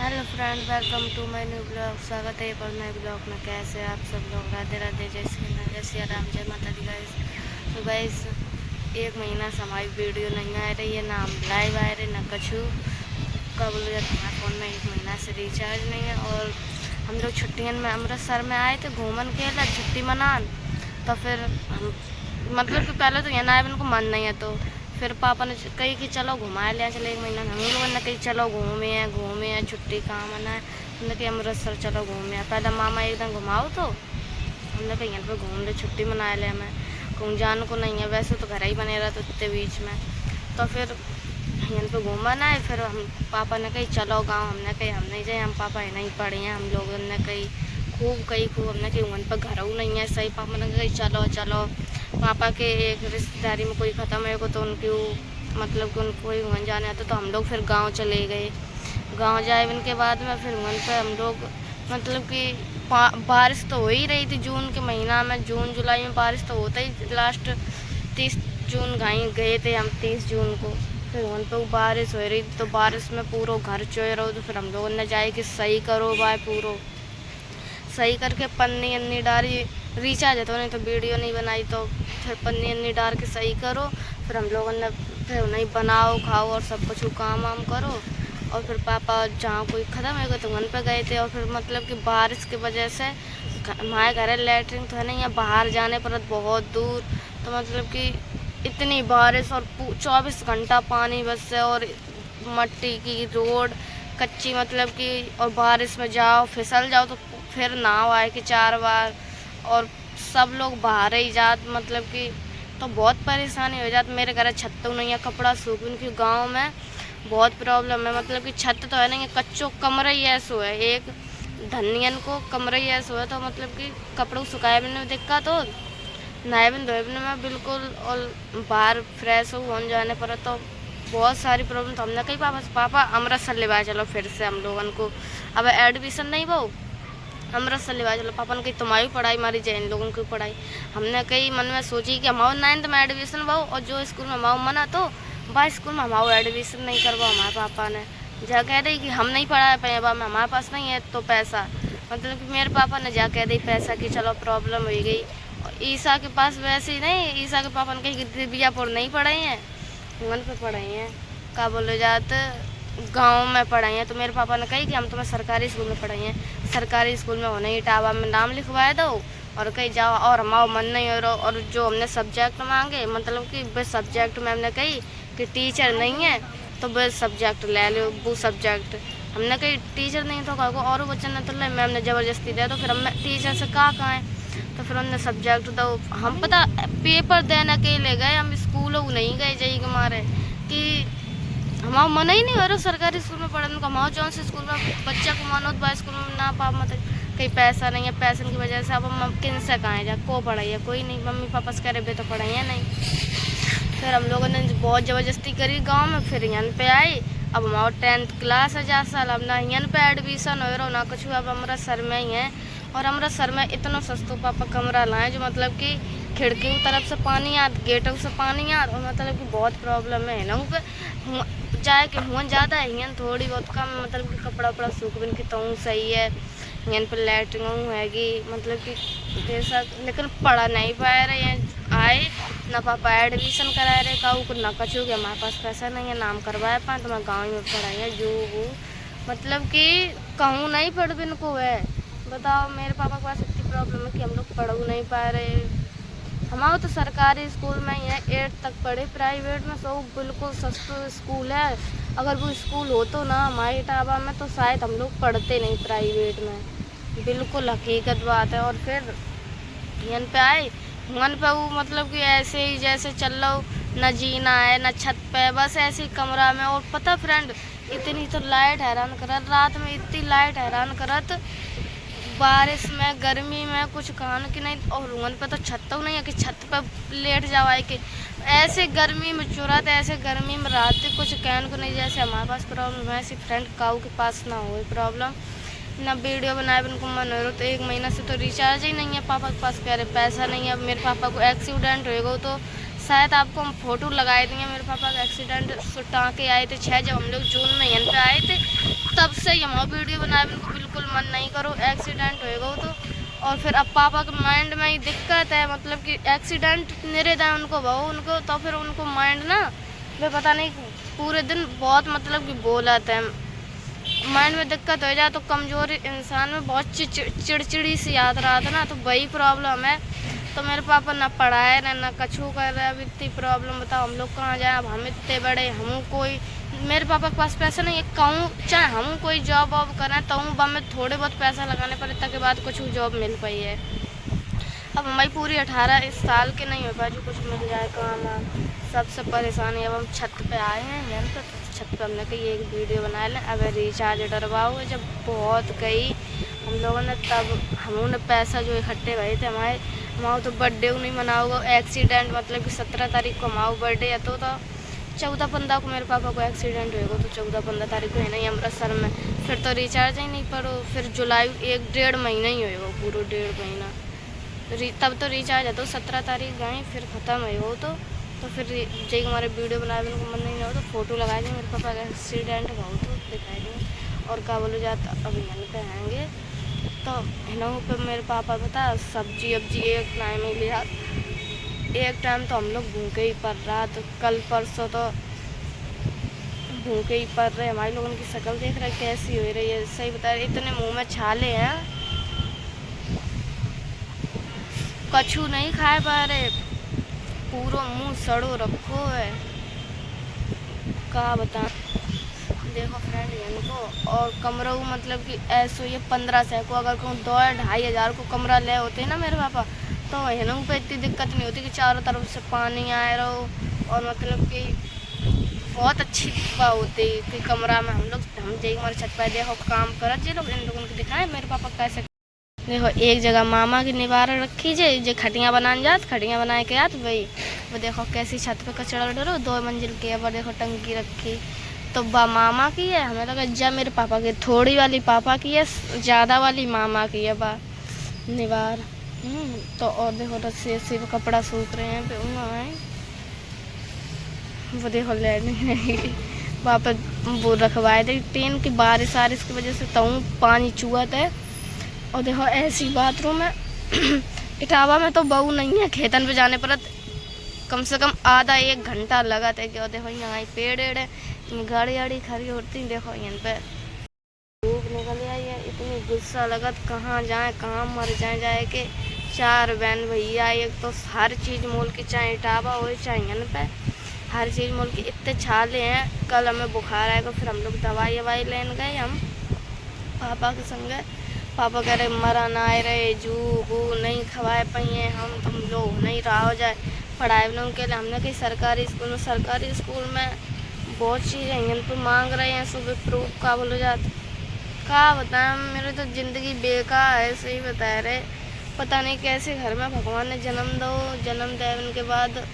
Hello friend, welcome to my new blog. स्वागत है पर नए ब्लॉग में। कैसे आप सब लोग? राधे राधे, जय श्री राम, जय माता दी गाइस। तो गाइस, एक महीना से हमारी वीडियो नहीं आ रही है, ना हम लाइव आ रहे ना कछु। कब बोलो जाता हमारे फ़ोन में एक महीना से रिचार्ज नहीं है। और हम लोग छुट्टियों में अमृतसर में आए थे घूमन के लिए, छुट्टी मनान। तो फिर हम मतलब कि पहले तो यहाँ आए, उनको मन नहीं है। तो फिर पापा ने कही कि चलो घुमाए ले चले एक महीना। हम लोगों ने कही चलो घूमे हैं छुट्टी कहाँ मनाए। हमने कही अमृतसर चलो घूमे। पहले मामा एक दिन घुमाओ, तो हमने कही यहाँ पर घूम ले, छुट्टी मनाए ले। हमें कहीं जान को नहीं है, वैसे तो घर ही बने रहा तो इतने बीच में। तो फिर यहाँ पे घूमना है। फिर हम पापा ने कही चलो गाँव। हमने कही हम नहीं जाए, हम पापा है नहीं पढ़े हैं। हम लोगों ने कही खूब हमने कही वहाँ पर घर नहीं है सही। पापा ने कही चलो चलो। पापा के एक रिश्तेदारी में कोई ख़त्म है को, तो उनकी मतलब कि उनको ही वहाँ जाने आता। तो हम लोग फिर गांव चले गए। गांव जाए उनके बाद में फिर वहाँ पे हम लोग मतलब कि बारिश तो हो ही रही थी जून के महीना में। जून जुलाई में बारिश तो होता ही। लास्ट 30 जून गए थे हम, 30 जून को। फिर वहाँ पे बारिश हो रही थी, तो बारिश में पूरा घर चोए रहो। तो फिर हम लोगों ने जाए कि सही करो भाई, पूरा सही करके पन्नी अन्नी डाली। रिचार्ज है तो नहीं तो वीडियो नहीं बनाई, तो फिर पन्नी अन्नी डाल के सही करो। फिर हम लोगों ने फिर नहीं बनाओ खाओ और सब कुछ काम वाम करो। और फिर पापा जहाँ कोई ख़त्म हो गया तो वहाँ पे गए थे। और फिर मतलब कि बारिश की वजह से हमारे घर लैट्रिन तो है नहीं, या बाहर जाने पर बहुत दूर। तो मतलब कि इतनी बारिश और 24 घंटा पानी बस से, और मट्टी की रोड कच्ची मतलब कि, और बारिश में जाओ फिसल जाओ तो फिर नाव आए कि 4 बार। और सब लोग बाहर ही जात मतलब कि, तो बहुत परेशानी हो जाती। मेरे घर छत तो नहीं है, कपड़ा सूख उनकी गाँव में बहुत प्रॉब्लम है। मतलब कि छत तो है नहीं है, कच्चो कमरा ही ऐसो है। एक धनियन को कमरा ही ऐसो है, तो मतलब कि कपड़ों सुखाए भी नहीं दिक्कत हो, नहाए भी धोए में बिल्कुल। और बाहर फ्रेश हो जाने पर तो बहुत सारी प्रॉब्लम। तो हमने कही पापा अमृतसर ले आए चलो फिर से हम लोगों को। अब एडमिशन नहीं वो अमृतसर ले आए चलो। पापा ने कही तुम्हारी पढ़ाई मारी जाए, इन लोगों की पढ़ाई। हमने कही मन में सोची कि हमारे 9th में एडमिशन भाव, और जो स्कूल में हमारा मना तो वह स्कूल में हमारा एडमिशन नहीं करवा। हमारे पापा ने जा कह रही कि हम नहीं पढ़ा पाए, हमारे पास नहीं है तो पैसा। मतलब कि मेरे पापा ने जा कह दी पैसा की चलो प्रॉब्लम हो गई। और ईसा के पास वैसे ही नहीं, ईसा के पापा ने कही कि दिव्यापुर नहीं पढ़ाई हैं, वहाँ पे पढ़ाई हैं का बोले जाते गांव में पढ़ाई हैं। तो मेरे पापा ने कही कि हम तुम्हें सरकारी स्कूल में पढ़ाई हैं। सरकारी स्कूल में होने इटावा में नाम लिखवाए दो और कहीं जाओ। और हमारा मन नहीं हो रहा। और जो हमने सब्जेक्ट मांगे मतलब कि बेस्ट सब्जेक्ट में हमने कही कि टीचर नहीं है तो बेस्ट सब्जेक्ट ले लो, वो सब्जेक्ट। हमने कही टीचर नहीं तो कहा और बच्चन ने तो ले, मैम ने ज़बरदस्ती दिया। तो फिर हम टीचर से कहाँ है, तो फिर हमने सब्जेक्ट दो। हम पता पेपर देने के लिए गए, हम स्कूल नहीं गए जाइए के मारे कि हमारा मन ही नहीं हो रहा सरकारी स्कूल में पढ़ने का। हमारा जौन से स्कूल में बच्चा को मानो तो स्कूल में ना पा मतलब कहीं पैसा नहीं है, पैसे की वजह से अब हम किन से कहाँ जा को पढ़ाई है, कोई नहीं। मम्मी पापा से कह रहे तो पढ़ाई है नहीं। फिर हम लोगों ने बहुत ज़बरदस्ती करी गांव में। फिर यहाँ पे आई। अब हमारा 10th क्लास है 4 साल। अब ना यहाँ पे एडमिशन हो रहा ना कुछ। अब अमृतसर में ही है। और अमृतसर में इतना सस्तो पापा कमरा लाए जो मतलब कि खिड़की की तरफ से पानी आ, गेटों से पानी आ। और मतलब कि बहुत प्रॉब्लम है ना पे जाए कि हुआ ज़्यादा है, यहाँ थोड़ी बहुत कम। मतलब कि कपड़ा वपड़ा सूख बिन की तो सही है। यहाँ पर लैटरिन हैगी मतलब कि जैसा, लेकिन पढ़ा नहीं पाए रहे हैं। आए ना पापा एडमिशन कराए रहे काऊ को ना कचू के हमारे पास पैसा नहीं है नाम करवाए पाए। तो मैं गाँव में पढ़ाई है जो वो मतलब कि कहूँ नहीं पढ़ बिन को है। बताओ मेरे पापा के पास इतनी प्रॉब्लम है कि हम लोग पढ़ नहीं पा रहे। हमारा तो सरकारी स्कूल में ही है, 8th तक पढ़े। प्राइवेट में सब बिल्कुल सस्ता स्कूल है। अगर वो स्कूल हो तो ना हमारे इटावा में तो शायद हम लोग पढ़ते नहीं प्राइवेट में, बिल्कुल हकीकत बात है। और फिर यहाँ पे आए, वहाँ पे वो मतलब कि ऐसे ही जैसे चल रहा, न जीना है न छत पे, बस ऐसे ही कमरा में। और पता फ्रेंड इतनी तो लाइट हैरान करत, रात में इतनी लाइट हैरान करत, बारिश में गर्मी में कुछ खान की नहीं। और रूम पे तो छत तो नहीं है कि छत पे लेट जावाए कि ऐसे गर्मी में चुराते, ऐसे गर्मी में रात कुछ कहन को नहीं। जैसे हमारे पास प्रॉब्लम है ऐसी फ्रेंड काऊ के पास ना हो प्रॉब्लम, ना वीडियो बनाए उनको मन हो रहा। तो 1 महीना से तो रिचार्ज ही नहीं है पापा के पास, कह रहे पैसा नहीं है। अब मेरे पापा को एक्सीडेंट होएगा तो शायद आपको हम फोटो लगाए देंगे। मेरे पापा का एक्सीडेंट टाँके आए थे 6 जब हम लोग जून में यहाँ पे आए थे। तब से ही हम वीडियो बनाए उनको बिल्कुल मन नहीं करो, एक्सीडेंट होएगा तो। और फिर अब पापा के माइंड में ही दिक्कत है, मतलब कि एक्सीडेंट निरे था उनको बहु उनको, तो फिर उनको माइंड ना वे पता नहीं पूरे दिन बहुत मतलब कि बोलाते हैं, माइंड में दिक्कत हो जाए तो कमज़ोर इंसान में बहुत चिड़चिड़ी सी याद रहा था ना, तो वही प्रॉब्लम है। तो मेरे पापा ना पढ़ाए ना कछू कर रहे, अब इतनी प्रॉब्लम बताओ हम लोग कहाँ जाए। अब हम इतने बड़े, हम कोई मेरे पापा के पास पैसा नहीं है, कहूँ चाहे हम कोई जॉब वॉब करें तो हमें थोड़े बहुत पैसा लगाने पड़े ताकि बाद कुछ जॉब मिल पाई है। अब हमारी पूरी 18 साल के नहीं हो पाए जो कुछ मिल जाए काम। सबसे परेशानी अब हम छत पे आए हैं यहाँ पे, तो छत पे हमने कही एक वीडियो बना लें। अब रिचार्ज डरवाओ जब बहुत गई हम लोगों ने, तब हमने पैसा जो इकट्ठे भरे थे हमारा तो बर्थडे नहीं मनाओगे, एक्सीडेंट मतलब कि 17 तारीख को हमारा बर्थडे है, तो 14-15 को मेरे पापा को एक्सीडेंट होएगा, तो 14-15 तारीख को है नहीं अमृतसर में। फिर तो रिचार्ज ही नहीं पड़ो, फिर जुलाई 1-1.5 महीना ही होएगा, पूरा 1.5 महीना तब तो रिचार्ज है, तो 17 तारीख गए फिर ख़त्म है वो तो फिर जब हमारे वीडियो बनाए उनको मन नहीं हो तो फ़ोटो लगा देंगे मेरे पापा का एक्सीडेंट हो तो दिखाई देंगे। और क्या बोलो जाता अभी यहाँ पे आएँगे तो हिनों पे मेरे पापा बता सब्जी वब्जी एक टाइम ही लिया, एक टाइम तो हम लोग भूखे ही पड़ रहा, तो कल परसों तो भूखे ही पड़ रहे। हमारे लोगों की शक्ल देख रहे कैसी हो रही है, सही बता रहे, इतने मुँह में छाले हैं, कछू नहीं खाए पा रहे, पूरा मुंह सड़ो रखो है, क्या बता। देखो फ्रेंड इनको और कमरा मतलब कि ऐसो ये 1500 को अगर कहूँ 2-2.5 हज़ार को कमरा ले होते ना मेरे पापा, तो इन्हों पे इतनी दिक्कत नहीं होती कि चारों तरफ से पानी आए रहो, और मतलब कि बहुत अच्छी बात होती कि कमरा में हम जाइए हमारे छत पर देखो काम कर जे लोग, इन लोगों को दिखाएं मेरे पापा कैसे। देखो एक जगह मामा की निवारण रखी जो खटियाँ बनाने जात, खटियाँ बनाए के आत भाई वो देखो कैसी छत पे कचरा डरो 2 मंजिल के ऊपर देखो टंकी रखी, तो बा मामा की है, हमें लगा जब मेरे पापा की थोड़ी वाली पापा की है, ज़्यादा वाली मामा की है बा निवार। तो और देखो रस्सी रस्सी पे कपड़ा सूख रहे हैं पे आए, वो देखो लेने वहाँ पर वो रखवाए थे टीन की, बारिश की वजह से तऊ पानी चुआत है। और देखो ऐसी बाथरूम है इटावा में तो बहू नहीं है, खेतन पे जाने पर कम से कम आधा 1 घंटा लगा था। कि देखो यहाँ पेड़ एड़ गाड़ी आड़ी खड़ी होती, देखो यहाँ पे धूप निकल आई है, इतनी गुस्सा लगा कहाँ जाए कहाँ मर जाए के 4 बहन भैया, एक तो हर चीज़ मोल की, चाहे इटावा हो चाहे यहाँ पे हर चीज़ मोल की, इतने छाले हैं। कल हमें बुखार आएगा, फिर हम लोग दवाई ववाई लेने गए हम पापा के संग, पापा कह रहे मरा ना आए रहे जू वो नहीं खवाए पाइए हम लोग नहीं रहा हो जाए पढ़ाई वालों के लिए। हमने कहीं सरकारी स्कूल में बहुत चीज़ें यहाँ पर मांग रहे हैं, सुबह प्रूफ का बोलो जाता, क्या बताएं मेरे तो ज़िंदगी बेकार है, सही बता रहे। पता नहीं कैसे घर में भगवान ने जन्म दे उनके बाद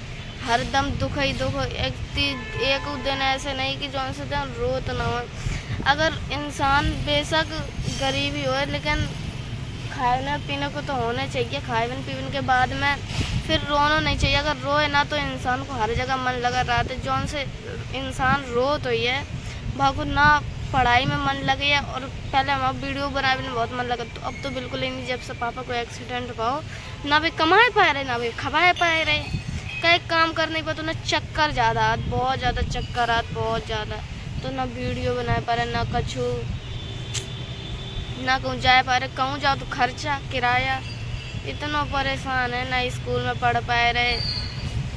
हर दम दुख ही दुख, एक दिन ऐसे नहीं कि जो से दिन रोत ना हो। अगर इंसान बेशक गरीबी हो लेकिन खाने पीने को तो होना चाहिए, खाने पीने के बाद में फिर रोना नहीं चाहिए। अगर रोए ना तो इंसान को हर जगह मन लगा रहा था, जौन से इंसान रो तो ही है भागो ना पढ़ाई में मन लगे है। और पहले हम वीडियो बनाए में बहुत मन लगा, तो अब तो बिल्कुल ही नहीं। जब से पापा को एक्सीडेंट हुआ ना भी कमाए पाए रहे ना भी खवाए पाए रहे, कई काम करने पर तो ना चक्कर ज़्यादा बहुत ज़्यादा चक्कर आत बहुत ज़्यादा, तो ना वीडियो बनाए पा रहे ना कछू ना कहूँ जाए पा रहे, कहूँ जाओ तो खर्चा किराया इतना परेशान है, ना स्कूल में पढ़ पाए रहे,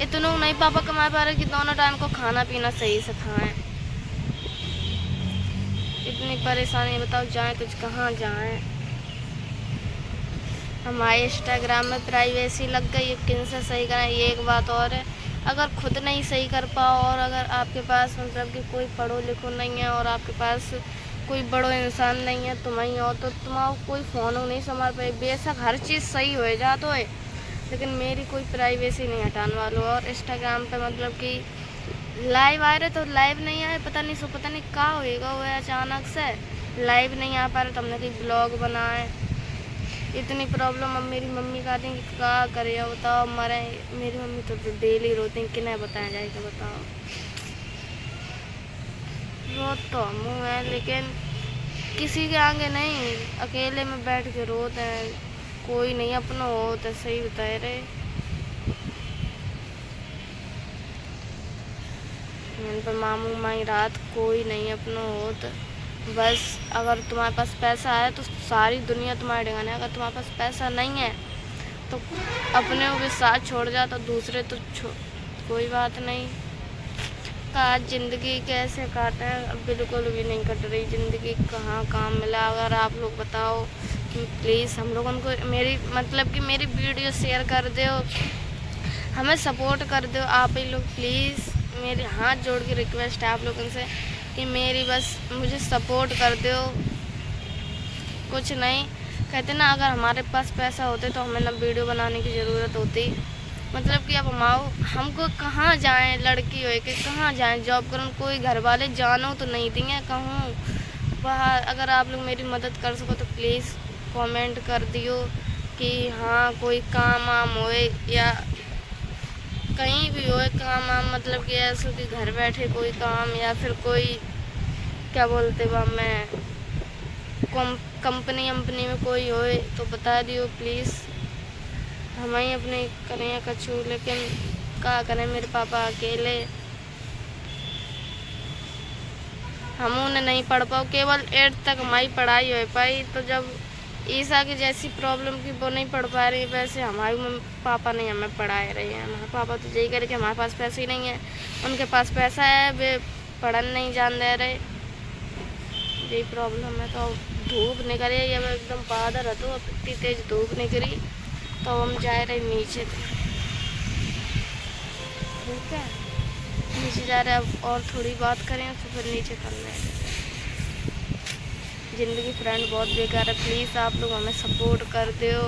इतना नहीं पापा कमा पा रहे कि दोनों टाइम को खाना पीना सही से खाएं। इतनी परेशानी बताओ जाएं तो कहाँ जाएं। हमारे इंस्टाग्राम में प्राइवेसी लग गई, किन से सही करें। ये एक बात और है, अगर खुद नहीं सही कर पाओ और अगर आपके पास मतलब कि कोई पढ़ो लिखो नहीं है और आपके पास कोई बड़ो इंसान नहीं है तुम्हें हो, तो तुम्हारा कोई फ़ोन नहीं संभाल पाए। बेशक हर चीज़ सही हो जाता है लेकिन मेरी कोई प्राइवेसी नहीं हटाने वालों। और इंस्टाग्राम पे मतलब कि लाइव आ रहे तो लाइव नहीं आए, पता नहीं क्या होएगा वो अचानक से लाइव नहीं आ पा रहे, तो हमने कहीं ब्लॉग बनाए। इतनी प्रॉब्लम अब मेरी मम्मी कहती कि क्या करे बताओ मरे, मेरी मम्मी तो डेली रोती हैं कि नहीं बताया जाएगा बताओ। रो तो मुँह है लेकिन किसी के आगे नहीं, अकेले में बैठ के रोते हैं, कोई नहीं अपना हो तो सही बताए रहे। यहाँ पर मामू माई रात कोई नहीं अपना हो तो बस अगर तुम्हारे पास पैसा है तो सारी दुनिया तुम्हारे ठिकाने, अगर तुम्हारे पास पैसा नहीं है तो अपने को भी साथ छोड़ जा, तो दूसरे तो कोई बात नहीं। आज ज़िंदगी कैसे काटे, अब बिल्कुल भी नहीं कट रही ज़िंदगी, कहाँ काम मिला। अगर आप लोग बताओ कि प्लीज़ हम लोगों को मेरी मतलब कि मेरी वीडियो शेयर कर दो, हमें सपोर्ट कर दो आप ही लोग प्लीज़। मेरे हाथ जोड़ के रिक्वेस्ट है आप लोगों से कि मेरी बस मुझे सपोर्ट कर दो। कुछ नहीं कहते ना, अगर हमारे पास पैसा होते तो हमें ना वीडियो बनाने की ज़रूरत होती। मतलब कि अब हमको कहाँ जाएं, लड़की हो के कहाँ जाएं जॉब करूँ, कोई घर वाले जानो तो नहीं देंगे कहूँ बाहर। अगर आप लोग मेरी मदद कर सको तो प्लीज़ कमेंट कर दियो कि हाँ कोई काम वाम होए या कहीं भी होए काम वाम, मतलब कि ऐसा कि घर बैठे कोई काम या फिर कोई क्या बोलते वह मैं कंपनी में कोई होए तो बता दियो प्लीज़। हम ही अपने करें कछु, लेकिन क्या करें, मेरे पापा अकेले, हम उन्हें नहीं पढ़ पाओ, केवल 8 तक हमारी पढ़ाई हो पाई। तो जब ईसा की जैसी प्रॉब्लम की वो नहीं पढ़ पा रही, वैसे हमारे पापा नहीं हमें पढ़ाए रहे हैं। हमारे पापा तो यही करे कि हमारे पास पैसे ही नहीं है, उनके पास पैसा है वे पढ़न नहीं जान दे रहे, यही प्रॉब्लम है। तो धूप निकली अब एकदम बादल है, तो अब इतनी तेज़ धूप निकली तो हम जा रहे नीचे, ठीक है नीचे जा रहे। अब और थोड़ी बात करें तो फिर नीचे कर रहे। ज़िंदगी फ्रेंड बहुत बेकार है, प्लीज़ आप लोग हमें सपोर्ट कर दो।